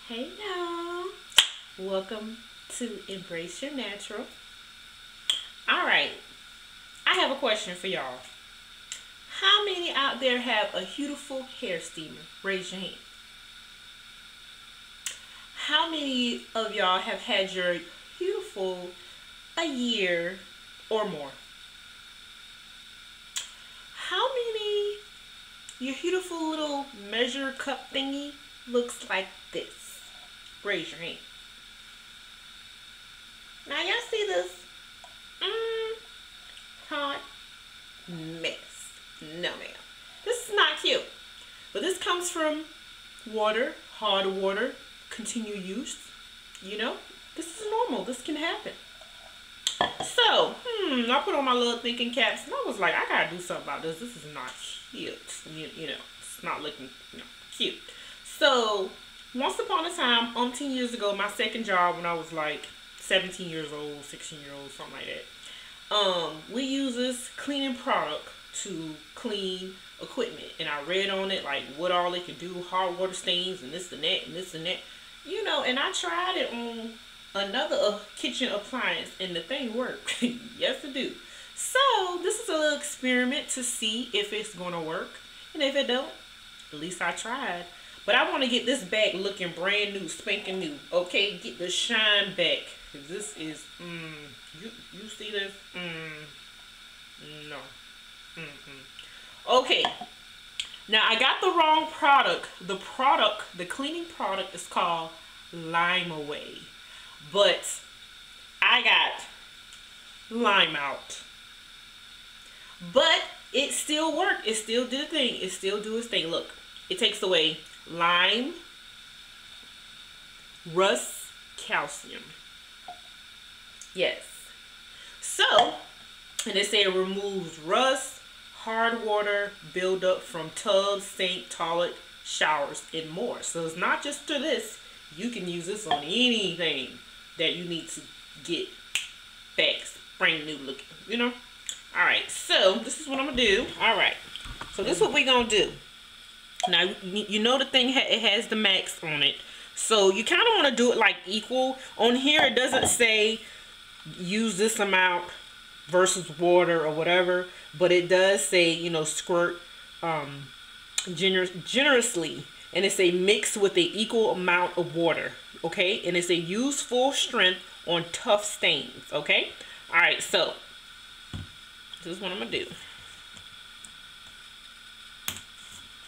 Hey y'all, welcome to Embrace Your Natural. Alright, I have a question for y'all. How many out there have a Huetiful hair steamer? Raise your hand. How many of y'all have had your Huetiful a year or more? How many, your Huetiful little measure cup thingy looks like this? Raise your hand. Now y'all see this? Hot mess. No ma'am. This is not cute. But this comes from water, hard water, continued use. You know, this is normal. This can happen. So, I put on my little thinking caps and I was like, I gotta do something about this. This is not cute. You know, it's not looking cute. So, once upon a time, umpteen years ago, my second job when I was like 17 years old, 16 years old, something like that. We use this cleaning product to clean equipment. And I read on it like what all it can do, hard water stains and this and that and this and that. You know, and I tried it on another kitchen appliance and the thing worked. Yes, it do. So, this is a little experiment to see if it's going to work. And if it don't, at least I tried. But I want to get this back looking brand new, spanking new. Okay, get the shine back. Cause this is, you see this? No. Okay. Now, I got the wrong product. The cleaning product is called Lime Away. But I got Lime Out. But it still worked. It still did a thing. It still do its thing. Look, it takes away lime, rust, calcium. Yes. So, and they say it removes rust, hard water buildup from tubs, sink, toilet, showers, and more. So it's not just to this. You can use this on anything that you need to get back brand new looking, you know? Alright, so this is what I'm going to do. Alright, so this is what we're going to do. Now, you know the thing, it has the max on it. So you kind of want to do it like equal. On here, it doesn't say use this amount versus water or whatever. But it does say, you know, squirt generously. And it's a mix with an equal amount of water. Okay? And it's a use full strength on tough stains. Okay? Alright, so this is what I'm going to do.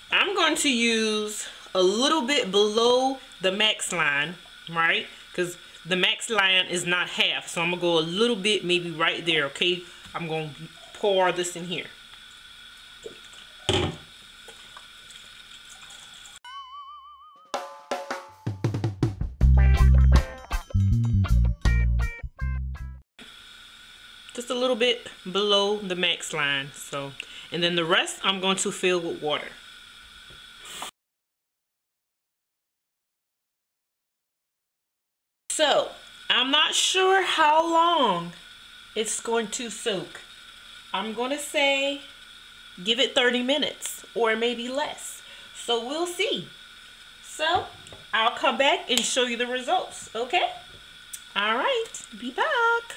I'm going to use a little bit below the max line, right? Because the max line is not half. So I'm going to go a little bit, maybe right there, okay? I'm going to pour this in here. Just a little bit below the max line. So, and then the rest I'm going to fill with water. So, I'm not sure how long it's going to soak. I'm going to say give it 30 minutes or maybe less. So, we'll see. So, I'll come back and show you the results, okay? Alright, be back.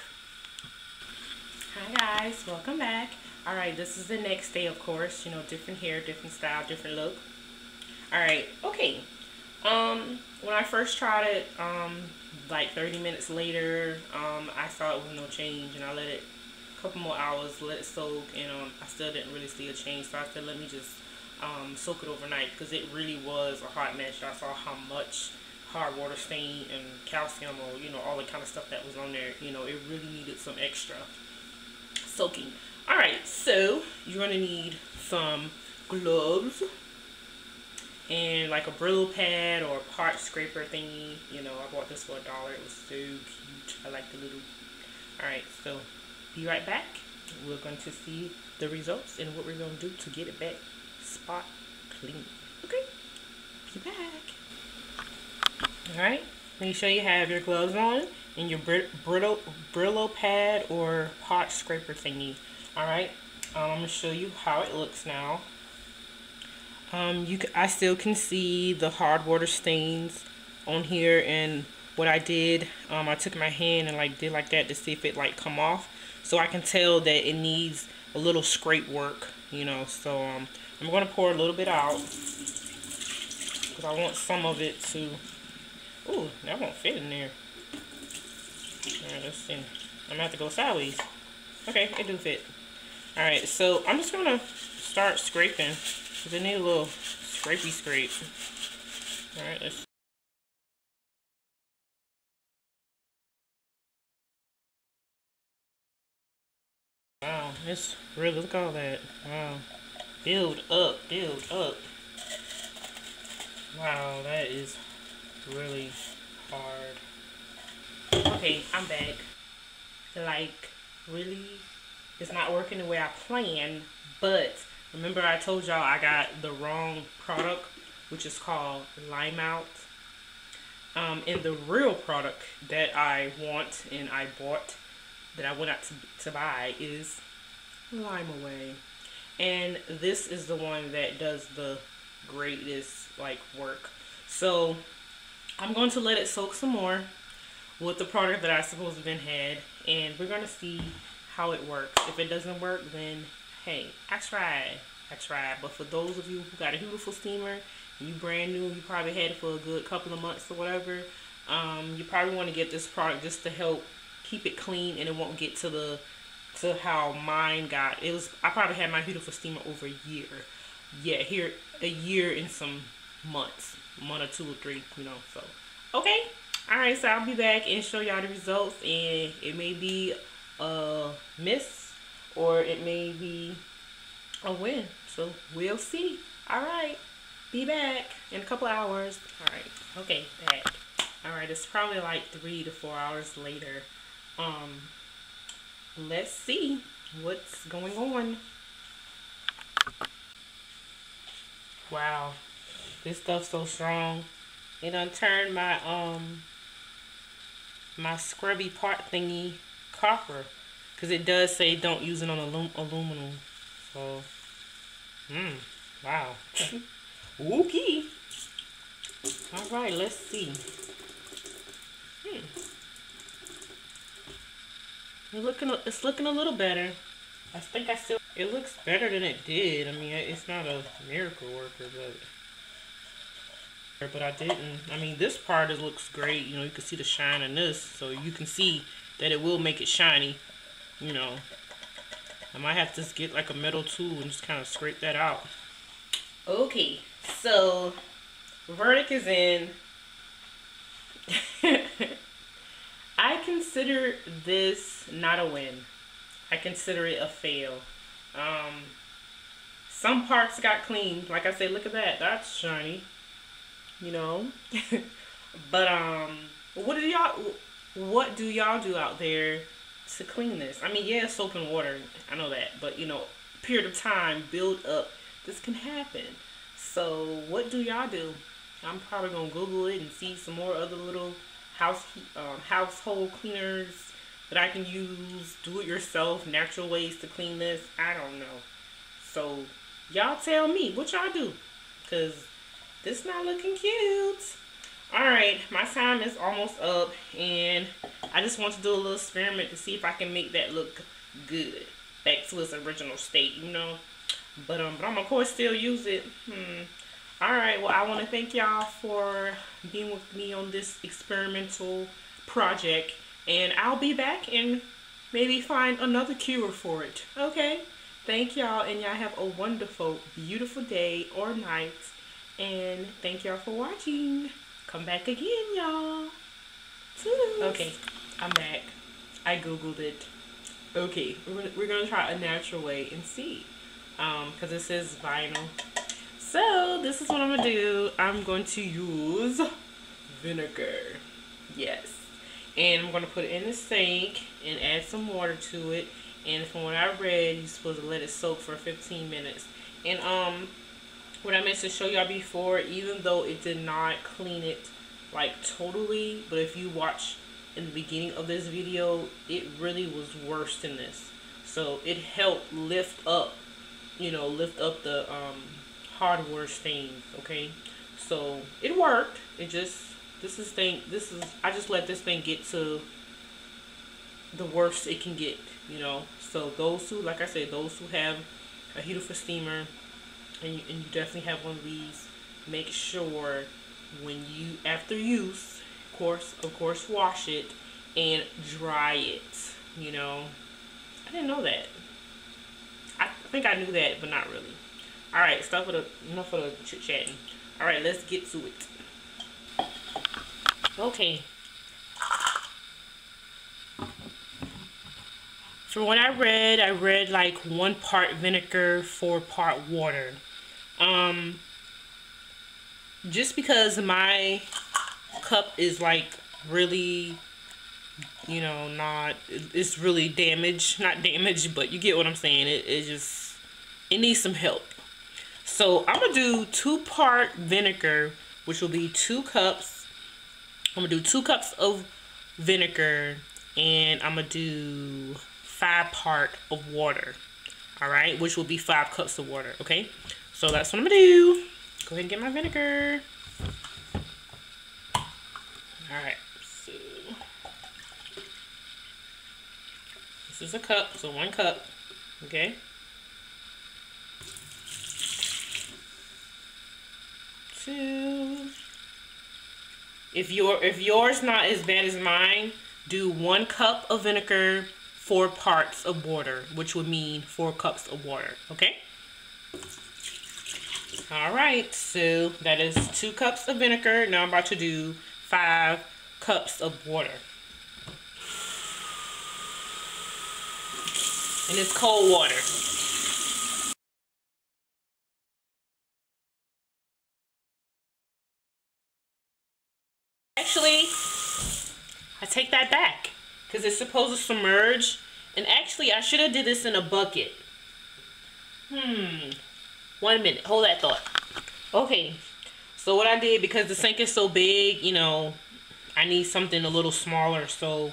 Hi guys, welcome back. Alright, this is the next day, of course. You know, different hair, different style, different look. Alright, okay. When I first tried it, like 30 minutes later, I saw it was no change, and I let it a couple more hours, let it soak, and I still didn't really see a change. So I said, let me just soak it overnight, because it really was a hot mess. I saw how much hard water stain and calcium, or you know, all the kind of stuff that was on there. You know, it really needed some extra soaking. All right, so you're gonna need some gloves and like a Brillo Pad or a part scraper thingy. You know, I bought this for $1. It was so cute. I like the little. Alright, so be right back. We're going to see the results and what we're going to do to get it back spot clean. Okay, be back. Alright, make sure you have your gloves on and your Brillo Pad or part scraper thingy. Alright, I'm going to show you how it looks now. I still can see the hard water stains on here, and what I did, I took my hand and like did like that to see if it like come off, so I can tell that it needs a little scrape work, you know. So I'm gonna pour a little bit out because I want some of it to. Ooh, that won't fit in there. Alright, let's see. I'm gonna have to go sideways. Okay, it do fit. Alright, so I'm just gonna start scraping because it need a little scrapey scrape. Alright, let's. Wow, it's really, look at all that. Wow. Build up, build up. Wow, that is really hard. Okay, I'm back. Like, really, it's not working the way I planned, but remember I told y'all I got the wrong product, which is called Lime Out. And the real product that I want and I bought, that I went out to buy, is Lime Away. And this is the one that does the greatest like work. So I'm going to let it soak some more with the product that I supposed to have had, and we're going to see how it works. If it doesn't work, then hey, I tried. But for those of you who got a Huetiful steamer and you brand new, you probably had it for a good couple of months or whatever, you probably want to get this product just to help keep it clean, and it won't get to how mine got. It was, I probably had my Huetiful steamer over a year. Yeah, here a year and some months, 1 or 2 or 3, you know. So okay, all right, so I'll be back and show y'all the results, and it may be a miss or it may be a win, so we'll see. All right, be back in a couple hours. All right, okay, back. All right, it's probably like 3 to 4 hours later. Let's see what's going on. Wow, this stuff's so strong. It done turned my my scrubby part thingy copper, because it does say don't use it on aluminum. So wow. Okay. All right, let's see. It's looking a little better. I think it looks better than it did. I mean, it's not a miracle worker, but I didn't. I mean, this part, it looks great. You know, you can see the shine in this, so you can see that it will make it shiny. You know, I might have to just get like a metal tool and just kind of scrape that out. Okay, so verdict is in. I consider this not a win. I consider it a fail. Some parts got cleaned. Like I said, look at that. That's shiny. You know? But what do y'all do out there to clean this? I mean, yeah, soap and water. I know that. But, you know, period of time, build up. This can happen. So what do y'all do? I'm probably going to Google it and see some more other little household cleaners that I can use, do it yourself, natural ways to clean this. I don't know. So y'all tell me what y'all do, because this not looking cute. Alright, my time is almost up, and I just want to do a little experiment to see if I can make that look good, back to its original state, you know. But I'm gonna of course still use it. Alright, well, I want to thank y'all for being with me on this experimental project. And I'll be back and maybe find another cure for it. Okay? Thank y'all, and y'all have a wonderful, beautiful day or night. And thank y'all for watching. Come back again, y'all. Okay, I'm back. I Googled it. Okay, we're going to try a natural way and see. Because it says vinyl. So, this is what I'm going to do. I'm going to use vinegar. Yes. And I'm going to put it in the sink and add some water to it. And from what I read, you're supposed to let it soak for 15 minutes. And what I meant to show y'all before, even though it did not clean it like totally, but if you watch in the beginning of this video, it really was worse than this. So it helped lift up, you know, the hardwater stains. Okay, so it worked. It just I just let this thing get to the worst it can get, you know. So those who, like I said, those who have a Huetiful steamer, and you definitely have one of these, make sure when you, after use, of course wash it and dry it, you know. I didn't know that. I think I knew that, but not really. Alright, enough of the chit-chatting. Alright, let's get to it. Okay. From what I read like 1 part vinegar, 4 part water. Just because my cup is like really, you know, it's really damaged. Not damaged, but you get what I'm saying. It needs some help. So I'm going to do 2-part vinegar, which will be 2 cups. I'm going to do 2 cups of vinegar, and I'm going to do 5-part of water. Alright, which will be 5 cups of water, okay? So that's what I'm going to do. Go ahead and get my vinegar. Alright, so this is a cup, so 1 cup, okay? 2. If yours not as bad as mine, do 1 cup of vinegar, 4 parts of water, which would mean 4 cups of water, okay? Alright, so that is 2 cups of vinegar. Now I'm about to do 5 cups of water. And it's cold water. Actually, I take that back, because it's supposed to submerge. And actually, I should have did this in a bucket. 1 minute. Hold that thought. Okay. So what I did, because the sink is so big, you know, I need something a little smaller. So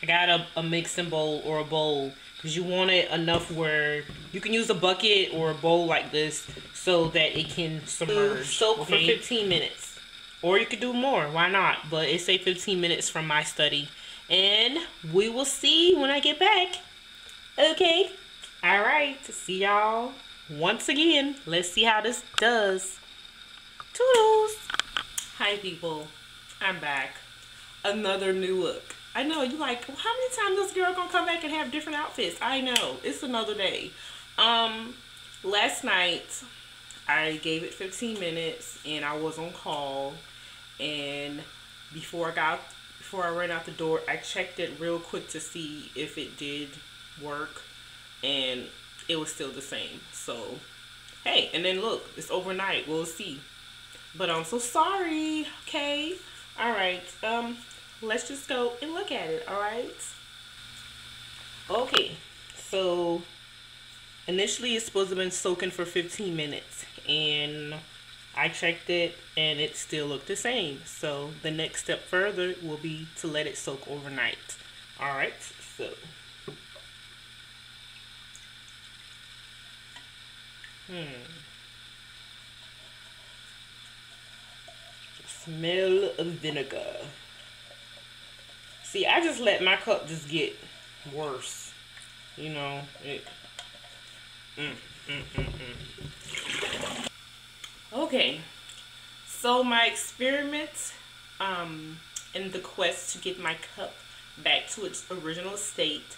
I got a mixing bowl or a bowl, because you want it enough where you can use a bucket or a bowl like this so that it can submerge. Soak for 15 minutes. Or you could do more. Why not? But it say 15 minutes from my study. And we will see when I get back. Okay. Alright. See y'all once again. Let's see how this does. Toodles. Hi people. I'm back. Another new look. I know you like, well, how many times this girl gonna come back and have different outfits? I know. It's another day. Last night I gave it 15 minutes and I was on call, and before I ran out the door, I checked it real quick to see if it did work, and it was still the same. So hey, and then look, it's overnight. We'll see. But I'm so sorry. Okay. Alright. Let's just go and look at it. Alright. Okay. So initially it's supposed to have been soaking for 15 minutes, and I checked it and it still looked the same. So the next step further will be to let it soak overnight. Alright, so smell of vinegar. See, I just let my cup just get worse. You know, Okay, so my experiment in the quest to get my cup back to its original state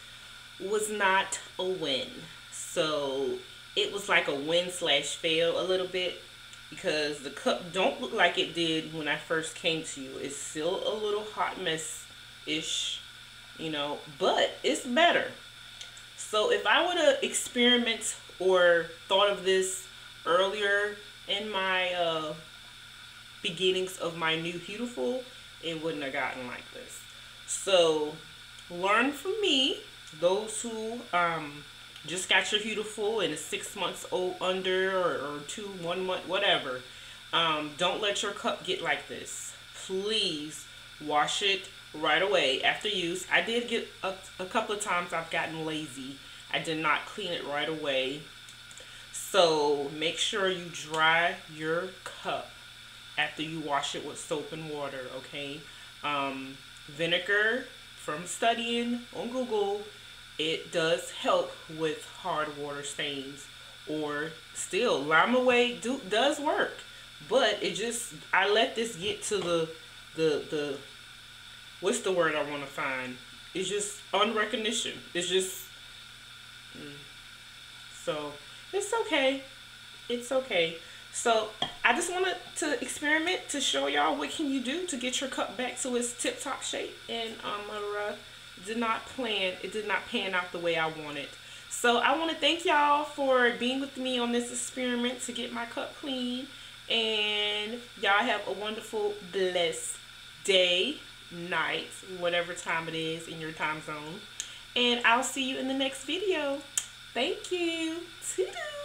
was not a win. So it was like a win/fail a little bit, because the cup don't look like it did when I first came to you. It's still a little hot mess-ish, you know, but it's better. So if I would have experiment or thought of this earlier in my beginnings of my new Huetiful, it wouldn't have gotten like this. So learn from me, those who just got your Huetiful and is 6 months old under, or 1 month, whatever. Don't let your cup get like this. Please wash it right away after use. I did get a couple of times I've gotten lazy. I did not clean it right away. So make sure you dry your cup after you wash it with soap and water, okay? Vinegar, from studying on Google, it does help with hard water stains. Or still, lime away does work, but it just, I let this get to the what's the word I want to find? It's just unrecognition. It's just so it's okay. It's okay. So I just wanted to experiment to show y'all what can you do to get your cup back to its tip-top shape, and did not plan. It did not pan out the way I wanted. So I want to thank y'all for being with me on this experiment to get my cup clean, and y'all have a wonderful, blessed day, night, whatever time it is in your time zone, and I'll see you in the next video. Thank you. Toodoo.